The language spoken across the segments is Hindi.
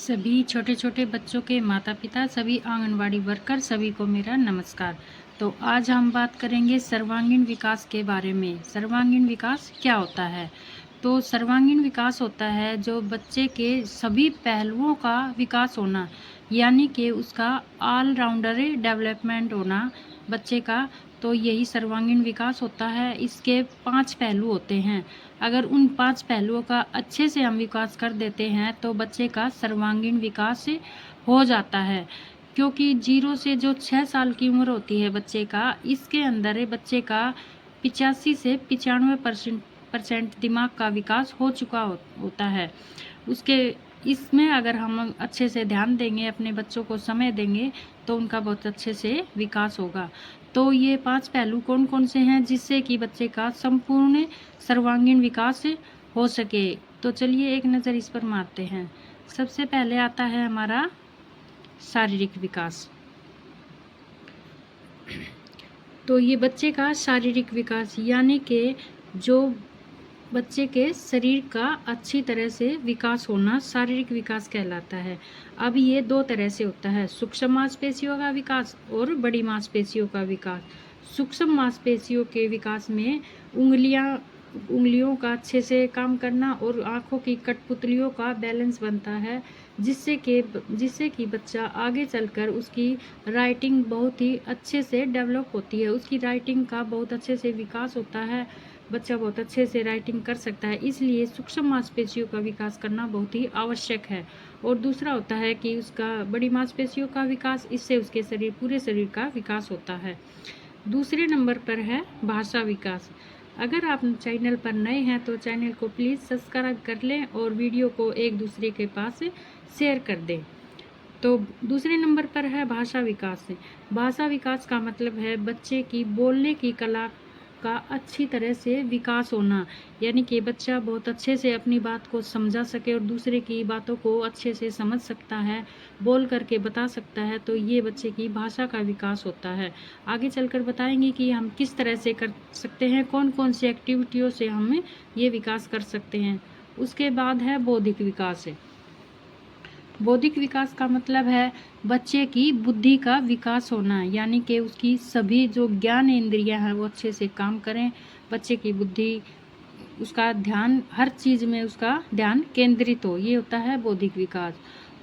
सभी छोटे छोटे बच्चों के माता पिता, सभी आंगनवाड़ी वर्कर, सभी को मेरा नमस्कार। तो आज हम बात करेंगे सर्वांगीण विकास के बारे में। सर्वांगीण विकास क्या होता है? तो सर्वांगीण विकास होता है जो बच्चे के सभी पहलुओं का विकास होना, यानी कि उसका ऑलराउंडर डेवलपमेंट होना बच्चे का। तो यही सर्वांगीण विकास होता है। इसके 5 पहलू होते हैं। अगर उन 5 पहलुओं का अच्छे से हम विकास कर देते हैं तो बच्चे का सर्वांगीण विकास हो जाता है। क्योंकि 0 से जो 6 साल की उम्र होती है बच्चे का, इसके अंदर बच्चे का 85 से 95% दिमाग का विकास हो चुका होता है। उसके इसमें अगर हम अच्छे से ध्यान देंगे, अपने बच्चों को समय देंगे, तो उनका बहुत अच्छे से विकास होगा। तो ये 5 पहलू कौन कौन से हैं जिससे कि बच्चे का संपूर्ण सर्वांगीण विकास हो सके? तो चलिए एक नज़र इस पर मारते हैं। सबसे पहले आता है हमारा शारीरिक विकास। तो ये बच्चे का शारीरिक विकास यानी कि जो बच्चे के शरीर का अच्छी तरह से विकास होना शारीरिक विकास कहलाता है। अब ये 2 तरह से होता है, सूक्ष्म मांसपेशियों का विकास और बड़ी मांसपेशियों का विकास। सूक्ष्म मांसपेशियों के विकास में उंगलियों का अच्छे से काम करना और आँखों की कठपुतलियों का बैलेंस बनता है, जिससे कि बच्चा आगे चलकर उसकी राइटिंग बहुत ही अच्छे से डेवलप होती है। उसकी राइटिंग का बहुत अच्छे से विकास होता है। बच्चा बहुत अच्छे से राइटिंग कर सकता है। इसलिए सूक्ष्म मांसपेशियों का विकास करना बहुत ही आवश्यक है। और दूसरा होता है कि उसका बड़ी मांसपेशियों का विकास, इससे उसके पूरे शरीर का विकास होता है। दूसरे नंबर पर है भाषा विकास। अगर आप चैनल पर नए हैं तो चैनल को प्लीज़ सब्सक्राइब कर लें और वीडियो को एक दूसरे के पास शेयर कर दें। तो दूसरे नंबर पर है भाषा विकास। भाषा विकास का मतलब है बच्चे की बोलने की कला का अच्छी तरह से विकास होना, यानी कि बच्चा बहुत अच्छे से अपनी बात को समझा सके और दूसरे की बातों को अच्छे से समझ सकता है, बोल करके बता सकता है। तो ये बच्चे की भाषा का विकास होता है। आगे चलकर बताएंगे कि हम किस तरह से कर सकते हैं, कौन कौन सी एक्टिविटियों से हम ये विकास कर सकते हैं। उसके बाद है बौद्धिक विकास। बौद्धिक विकास का मतलब है बच्चे की बुद्धि का विकास होना, यानी कि उसकी सभी जो ज्ञान इंद्रियां हैं वो अच्छे से काम करें। बच्चे की बुद्धि, उसका ध्यान, हर चीज़ में उसका ध्यान केंद्रित हो, ये होता है बौद्धिक विकास।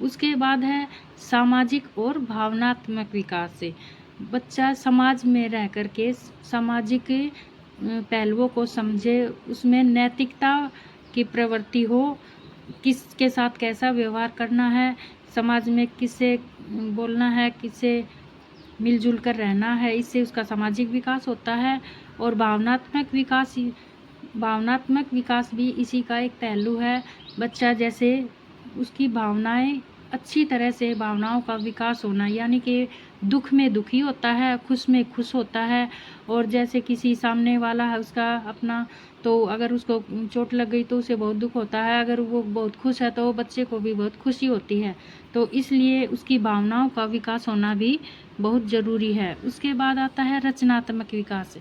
उसके बाद है सामाजिक और भावनात्मक विकास। से बच्चा समाज में रह कर के सामाजिक पहलुओं को समझे, उसमें नैतिकता की प्रवृत्ति हो, किसके साथ कैसा व्यवहार करना है, समाज में किससे बोलना है, किससे मिलजुल कर रहना है, इससे उसका सामाजिक विकास होता है। और भावनात्मक विकास भी इसी का एक पहलू है। बच्चा जैसे उसकी भावनाएं अच्छी तरह से, भावनाओं का विकास होना, यानी कि दुख में दुखी होता है, खुश में खुश होता है। और जैसे किसी सामने वाला है उसका अपना, तो अगर उसको चोट लग गई तो उसे बहुत दुख होता है, अगर वो बहुत खुश है तो बच्चे को भी बहुत खुशी होती है। तो इसलिए उसकी भावनाओं का विकास होना भी बहुत ज़रूरी है। उसके बाद आता है रचनात्मक विकास।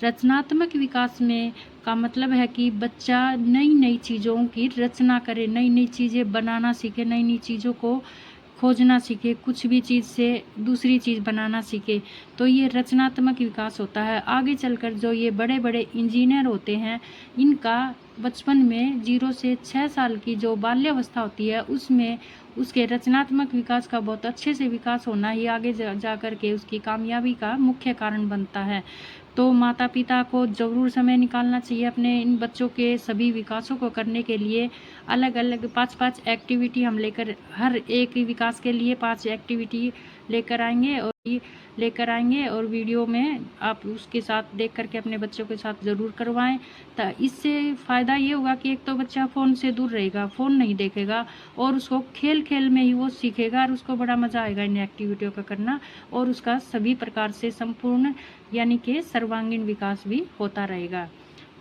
रचनात्मक विकास में का मतलब है कि बच्चा नई नई चीज़ों की रचना करे, नई नई चीज़ें बनाना सीखे, नई नई चीज़ों को खोजना सीखे, कुछ भी चीज़ से दूसरी चीज़ बनाना सीखे। तो ये रचनात्मक विकास होता है। आगे चलकर जो ये बड़े बड़े इंजीनियर होते हैं, इनका बचपन में 0 से 6 साल की जो बाल्यावस्था होती है उसमें उसके रचनात्मक विकास का बहुत अच्छे से विकास होना ही आगे जा कर के उसकी कामयाबी का मुख्य कारण बनता है। तो माता पिता को ज़रूर समय निकालना चाहिए अपने इन बच्चों के सभी विकासों को करने के लिए। अलग अलग 5-5 एक्टिविटी हम लेकर, हर एक विकास के लिए 5 एक्टिविटी लेकर आएंगे और वीडियो में आप उसके साथ देख करके अपने बच्चों के साथ ज़रूर करवाएं। तो इससे फ़ायदा ये होगा कि एक तो बच्चा फ़ोन से दूर रहेगा, फ़ोन नहीं देखेगा और उसको खेल खेल में ही वो सीखेगा और उसको बड़ा मज़ा आएगा इन एक्टिविटियों का करना, और उसका सभी प्रकार से संपूर्ण यानी कि सर्वांगीण विकास भी होता रहेगा।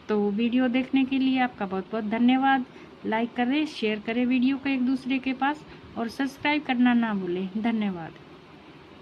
तो वीडियो देखने के लिए आपका बहुत बहुत धन्यवाद। लाइक करें, शेयर करें वीडियो को एक दूसरे के पास और सब्सक्राइब करना ना भूलें। धन्यवाद।